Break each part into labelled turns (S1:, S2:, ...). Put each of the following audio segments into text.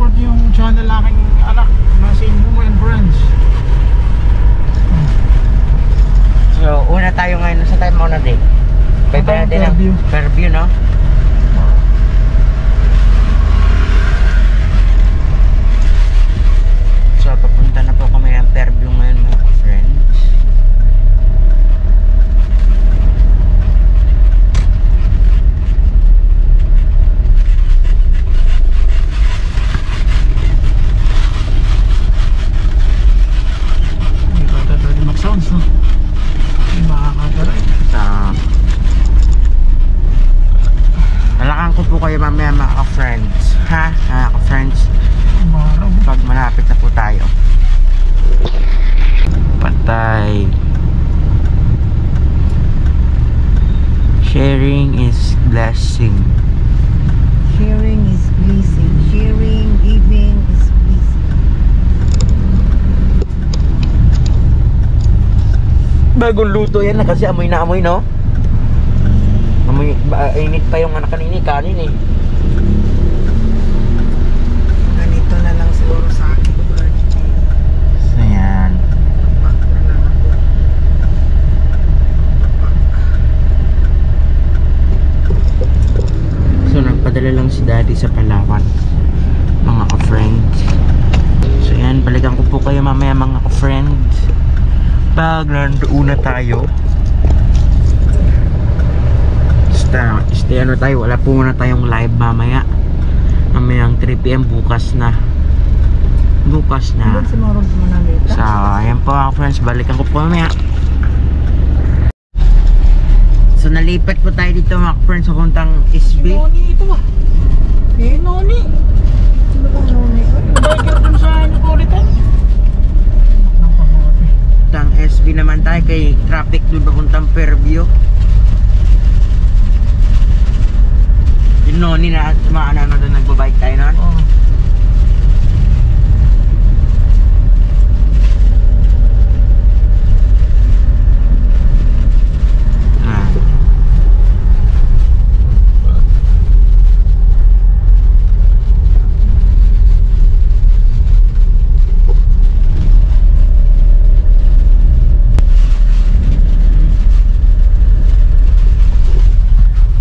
S1: support yung channel aking anak na si Momo and Friends.
S2: So, una tayo ngayon. Sa tayo muna din. Bebe natin ang Fairview, no? So, papunta na po kami ng Fairview ngayon, mga ka-friends.
S1: Hindi ba ito pwede mag-sounds, no? Hindi makakagaray.
S2: Lalakan ko po kayo mamaya, mga ka-friends. Ha? Mga ka-friends?
S1: Umaraw.
S2: Pag malapit na po tayo. Patay. Sharing is blessing.
S3: Sharing is blessing. Sharing, giving is blessing.
S2: Bagong luto yan na kasi amoy na amoy, no? Amoy, init pa yung anak kanini, kanin eh.
S3: Ganito na lang siguro sa akin.
S2: So yan.
S3: Pack na lang ako.
S2: So nagpadala lang si daddy sa Palawan, mga ka-friends. So yan, balikan ko po kayo mamaya, mga ka-friends, pag nandoon na tayo. Stay ano tayo, wala po muna tayong live mamaya. Mamayang 3 PM bukas na.
S3: Doon si Marog Manalita.
S2: So ayan po, mga friends, balikan ko po mamaya. So nalipat po tayo dito, mga friends, sa puntang SB.
S1: Noni ito ba? Eh, Noni.
S3: Ano bang noni ko?
S1: Biker dun sa ano ko ulit,
S2: Puntang SB naman tayo, kay traffic doon papuntang Fairview. Yung Noni na maana na doon nagbabike tayo nun.
S1: Oo.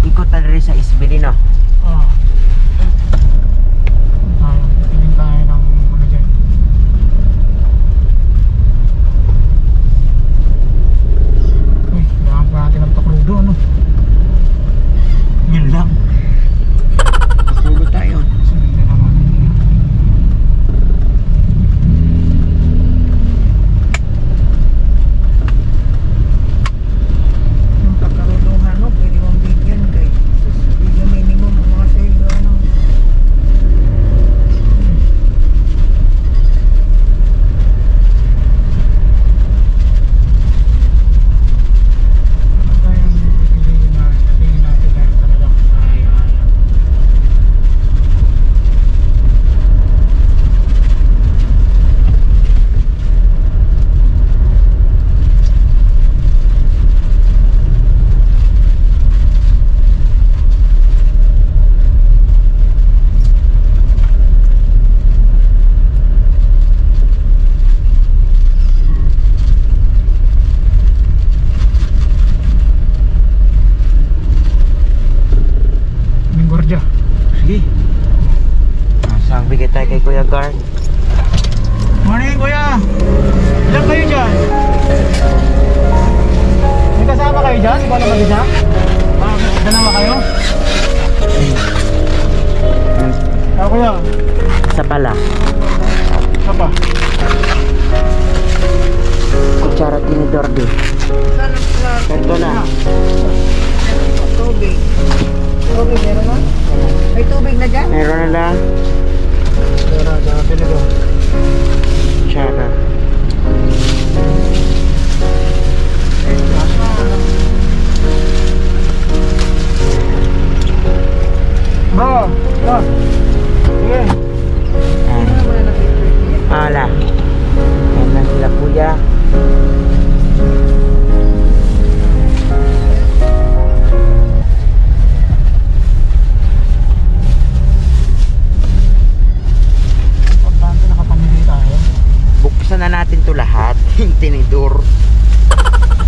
S2: Ikot na rin sa SB din, no?
S1: Oo. Tingin tayo ng ano dyan. Uy, kailangan pa natin ng pakrudo, ano?
S2: Yun lang. Pasulo tayo.
S1: Sige naman.
S3: Yung pagkaruluhan, no? Pwede mong bigyan kay yung minimum mga sa'yo, ano?
S1: Ano tayong pipiliin na tingin natin dahil talagang kaya. Yung gordya.
S2: Sige. Saan bigay tayo kay Kuya Guard?
S1: Morning, kuya! Ilan kayo dyan? May kasama kayo dyan? Ikaw na mag-isa? Dalawa kayo? Kuya,
S2: Isa pala.
S1: isa pa.
S2: Kutsara tinidor din.
S3: Sana sa
S2: Ito na.
S3: tubig. Tubig, meron na? May tubig na dyan?
S2: Meron na lang.
S1: Tara, tinidor.
S2: Kutsara.
S1: Bro, bro. Sige.
S2: Ayan.
S3: Ano naman na picture?
S2: Pala. Ayan lang sila, Kuya. tinidor.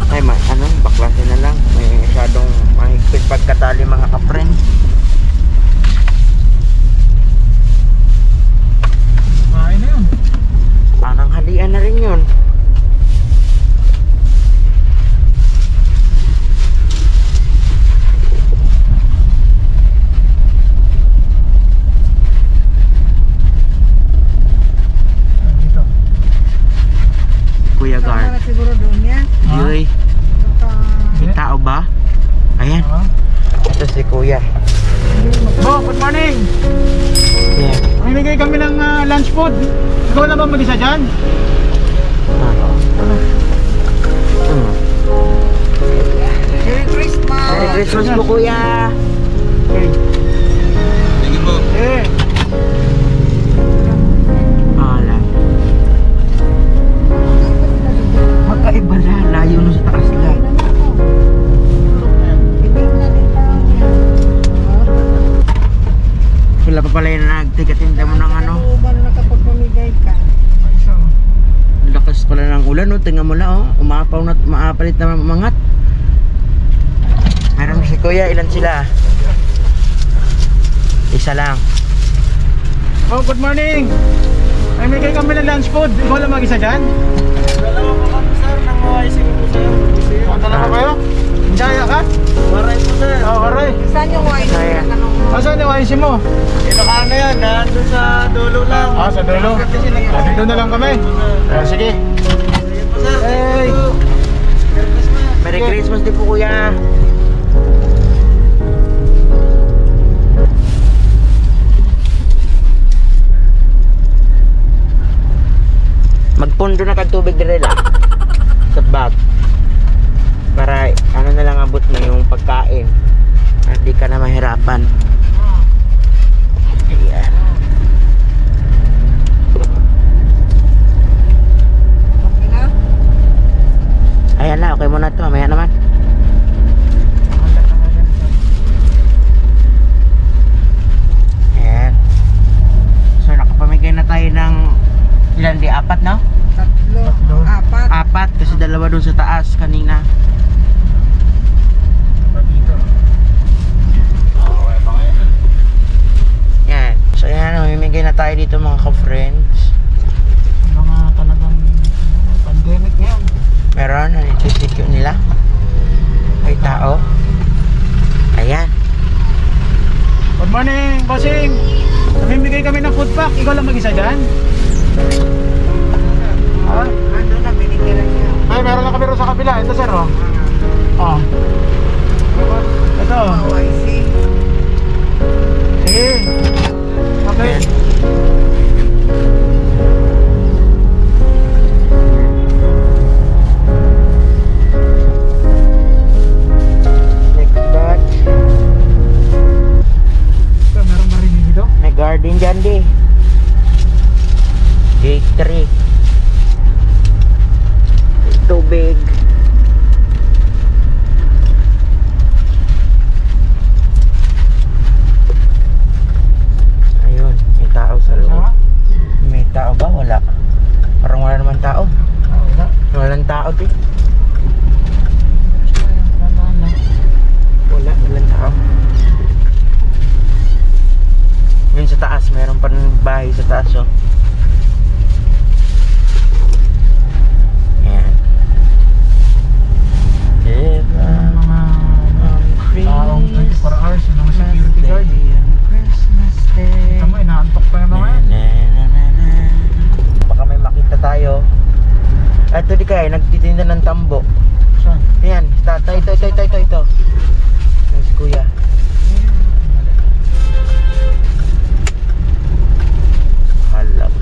S2: Ay, baklasin na lang. May masyadong mahigpit pagkatali mga ka-friend.
S1: Kain na yun.
S2: Parang halian na rin yun.
S1: Dito.
S2: Kuya
S3: Tama
S2: Guard.
S3: na siguro doon yan.
S2: Yoy, may tao ba? Ayan,
S1: Ah.
S2: ito si Kuya.
S1: Bo, good morning.
S2: Yeah.
S1: Mamimigay kami ng lunch food. Ikaw na ba mag-isa dyan?
S3: Merry Christmas!
S2: Merry Christmas po, Kuya.
S1: Okay. Eh,
S2: Ala. Magkaiba na, layo nun sa taas lang. Sila pa pala yung nagtigatinda mo ng ano.
S3: Uban na kapag pamigay ka.
S1: isa oh.
S2: Lakas pala ng ulan, no? Tingnan mo na, oh. Umapaw na, maapalit na mangat. Meron si Kuya, ilan sila? Isa lang.
S1: Oh, good morning. Mamimigay kami ng lunch food. Ikaw lang mag-isa dyan?
S4: Dalawa po kami sir, nang OIC ko po sa'yo.
S1: Dalawa kayo? Jaya ka?
S4: Maray po sir.
S1: Oo, karay.
S3: Saan yung wine?
S2: Kaya.
S1: Asan yung IC mo?
S4: Ilocano yan, nandun sa dulo lang.
S1: Ah, sa dulo. Ah, dito na lang kami. Ah, sige.
S4: Sige po sir.
S1: Hey.
S4: Merry Christmas.
S2: Merry Christmas din po, Kuya. Magpondo na kag tubig dire lang sa bag para ano na lang abot mo yung pagkain at di ka na mahirapan. Ayan.
S3: Okay na?
S2: Ayan na, okay muna to, mamaya naman. Ayan. So nakapamigay na tayo ng ilan di? Apat, no?
S3: Tatlo. Apat.
S2: Apat kasi dalawa dun sa taas kanina.
S1: Dito.
S2: Yan. So yan, mamimigay na tayo dito mga ka-friends.
S1: Mga talagang pandemic ngayon.
S2: Meron, ano yung CCQ nila? May tao. Ayan.
S1: Good morning, bossing. Namimigay kami ng food pack. Ikaw lang mag-isa dyan? Ha?
S3: Ando na, binigyan niya.
S1: Ay, meron na kami rin sa kabila. Ito, sir, oh. Oh. Ito.
S3: OIC.
S1: Sige. Okay.
S2: Ayan. Next batch.
S1: Ito, meron ba rin dito?
S2: May garden dyan di. Gate 3. Tubig. Ayun, may tao sa loob. May tao ba? Wala. Parang wala naman tao.
S1: Wala.
S2: Walang tao di. Walang tao. Yun sa taas, meron pa rin bahay sa taas, oh. Ayan. Diba?
S1: Mga taong 24 hours, yung mga security guard.
S2: Christmas Day.
S1: Ito mo, inaantok pa yung mga yan.
S2: Baka may makita tayo. Ito di kaya, nagtitinda ng tambo.
S1: Saan?
S2: Ayan, ito. Yung si Kuya. Halam.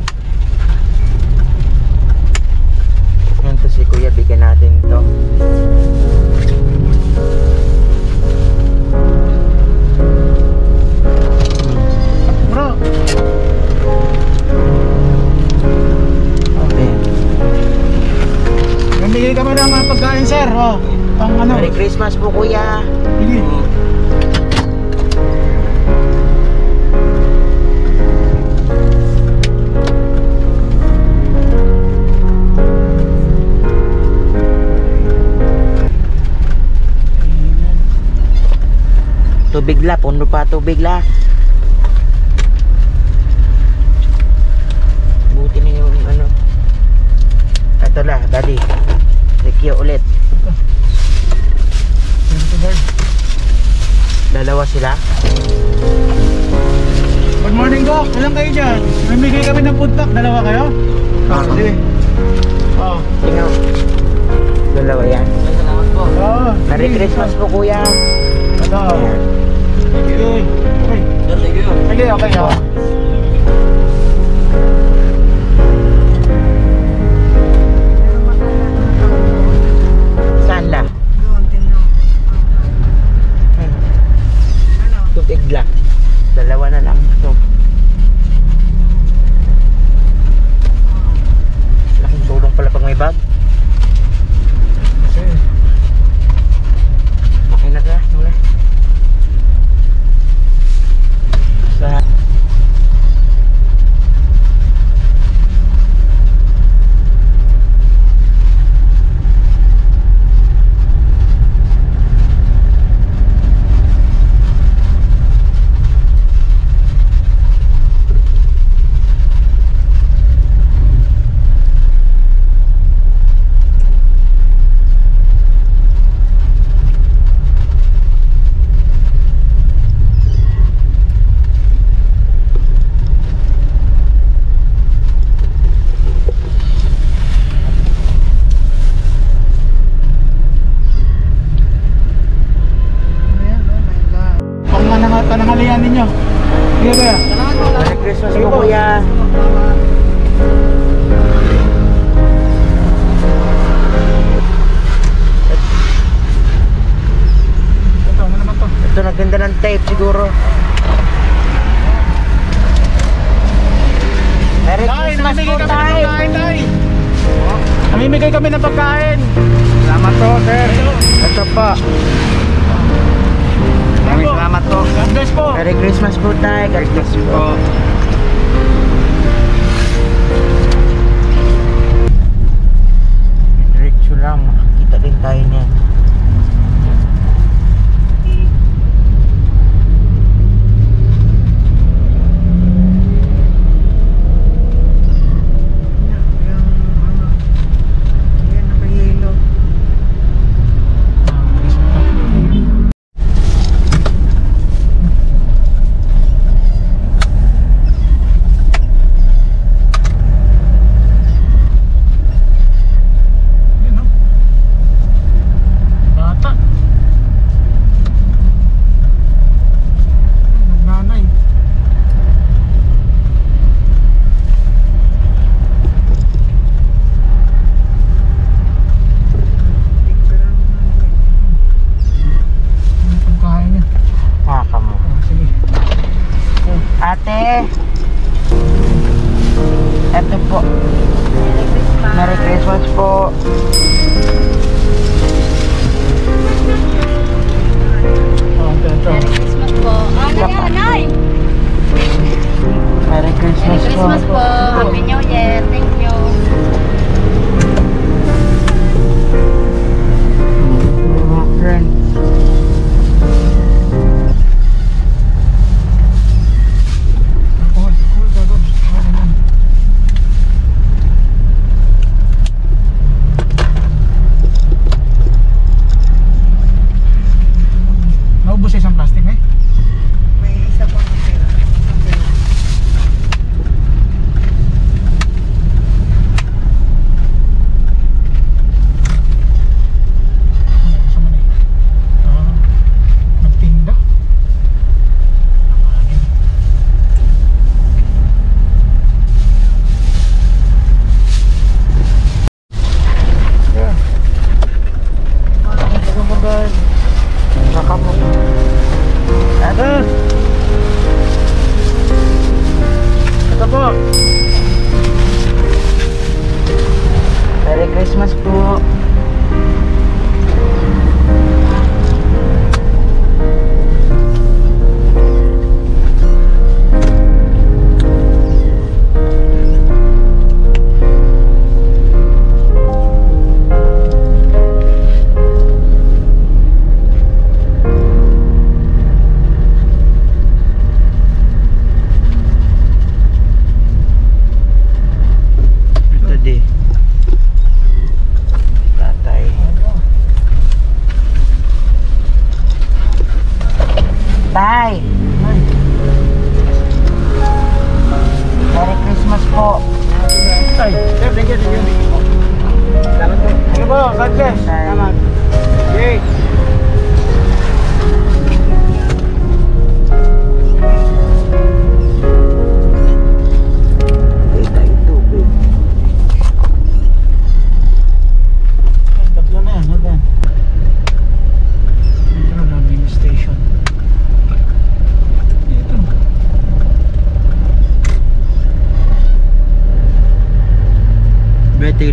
S2: Yan to si Kuya, bigyan natin to.
S1: Bro,
S2: Okay.
S1: namigay kami ng pagkain, sir. Oh, pang ano?
S2: Merry Christmas po, Kuya.
S1: Sige.
S2: Tubig la, puno pa tubig la. Buti na yung ano. Ito la, daddy. Thank you ulit. Dalawa sila.
S1: Good morning, Doc. Ilan kayo dyan? Namigay kami ng food pack. Dalawa kayo?
S2: Sige.
S1: Oo.
S2: Tingnan. Dalawa yan.
S4: Salamat po.
S1: Oo.
S2: Merry Christmas po kuya.
S1: Ito.
S2: Ayan.
S1: Okay. Okay.
S4: Thank you.
S1: Sige, okay. Oh.
S2: Saan la?
S3: Doon din no. Ano?
S2: Tubig la. Dalawa na lang. Ito. Laking tulong pala pag may bag. Okay na ka. Mula. Sa
S1: panangalian ninyo. Sige kaya.
S2: Merry Christmas po kuya.
S1: Ito, ano naman to?
S2: Ito naganda ng tape siguro. Merry
S1: Tay,
S2: Christmas
S1: namimigay
S2: po
S1: kami ng
S2: tayo.
S1: pagkain, Tay. Namimigay kami ng pagkain.
S4: Salamat po, sir.
S2: Ito po.
S4: Maraming salamat po.
S1: God bless po.
S2: Merry Christmas po tayo. God bless you po. Diretso lang. Makakita din tayo niyan.
S3: Yung ano. Yan nakahilo.
S1: Yun, no? Bata. Nagnanay.
S3: Picture mo nga.
S1: Yung pagkain niya.
S2: Maka mo.
S1: Oh, sige.
S2: Ate! Ito po. Merry Christmas po.
S1: Oh, ito.
S5: Merry Christmas po. Nay!
S2: Merry Christmas,
S5: Merry Christmas po. Happy New Year. Thank you.
S2: Mga friends.
S1: Alcohol, gagawin. Oh, ganun. Naubos sa isang plastic eh.
S3: May isa pang pera.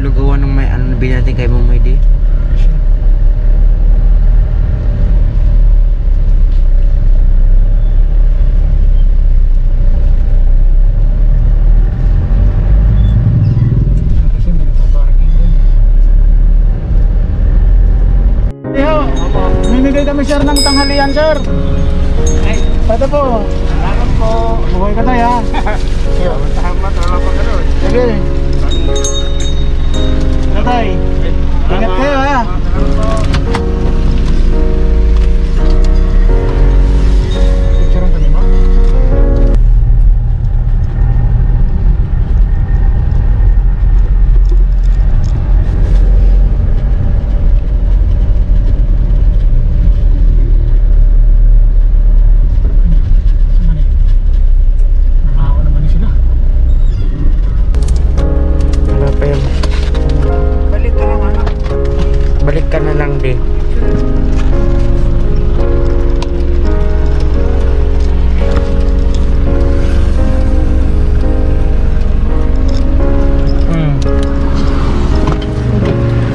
S2: lugawan ng may ano nabili natin kay Momoy di.
S1: Kasi may nagpa-parking din. Yo, minigay kami sir ng tanghalian sir. Ito po.
S4: Salamat po.
S1: Buhay ka tayo ha.
S4: Salamat. Wala pa gano'n.
S1: Sige. Tatay. Ingat kayo ha. Picture ang kanina. Nakakawa naman sila.
S2: Wala pa yun.
S3: Balik ka lang anak.
S2: Balik ka na lang di.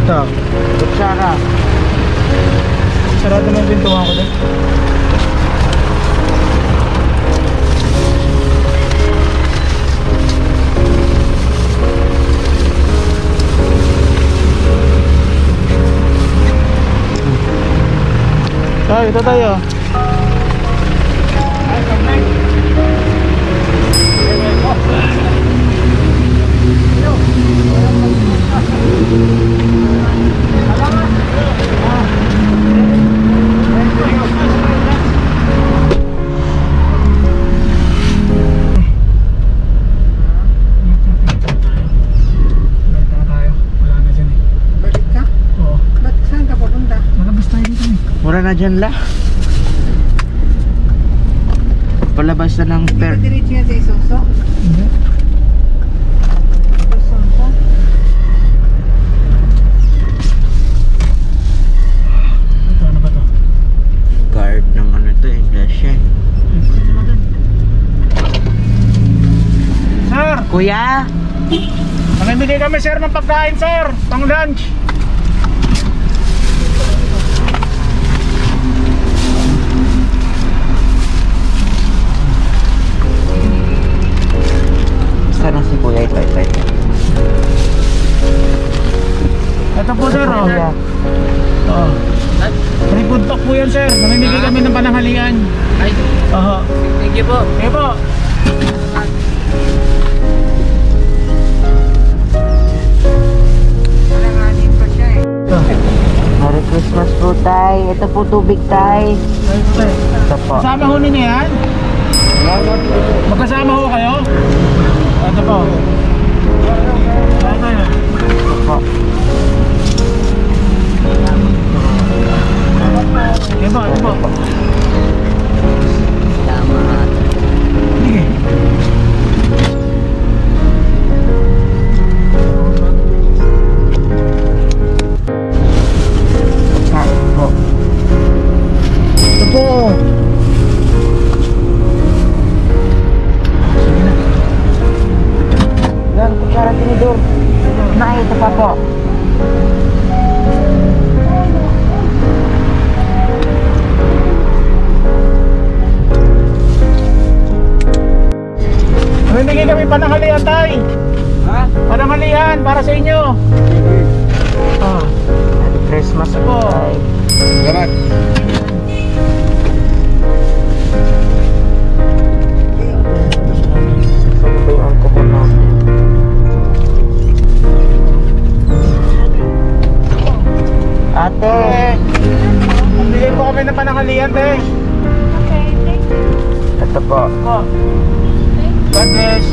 S1: Ito.
S2: Kutsara.
S1: Sarado na yung pintuan ko din. Tayo, ito tayo. Wala na dyan eh.
S3: Balik ka?
S1: Oo.
S3: Ba't saan ka pupunta?
S1: Malabas tayo dito eh.
S2: Mura na dyan la. Palabas na ng
S3: Hindi ba
S2: per.
S3: diretso yan sa Isuso?
S1: Hindi.
S3: Isuso?
S1: Ito, ano ba to?
S2: Guard ng ano to, English yan.
S1: Sir!
S2: Kuya!
S1: Namimigay kami sir ng pagkain sir, pang lunch.
S2: Sana si Kuya ito.
S1: Ito po sir oh.
S2: Kuya.
S1: Oh. Free food talk po yan sir, namimigay kami ng pananghalian.
S4: Ay,
S1: Oho.
S4: thank you po.
S1: Okay po.
S3: Alanganin pa siya eh.
S1: Ito.
S2: Merry Christmas po tay. Ito po tubig tay. Ito po.
S1: Kasama ho ninyo yan? Magkasama ho kayo? Ito po. Ito tayo.
S2: Ito po.
S1: Okay po, ito po.
S2: Salamat.
S1: Sige.
S2: Ito po.
S1: Ito po.
S2: Yan, kutsara tinidor. Nay, ito pa po.
S1: Namimigay kami pananghalian tay.
S4: Ha?
S1: Pananghalian para sa inyo. Ah.
S2: Merry Christmas
S1: Ito
S2: po
S1: po.
S2: tay.
S4: Salamat.
S2: Salutuan ko po na. Ate!
S1: Bigay po kami ng pananghalian te.
S5: Okay, thank you.
S2: Ito po.
S1: Po. God bless.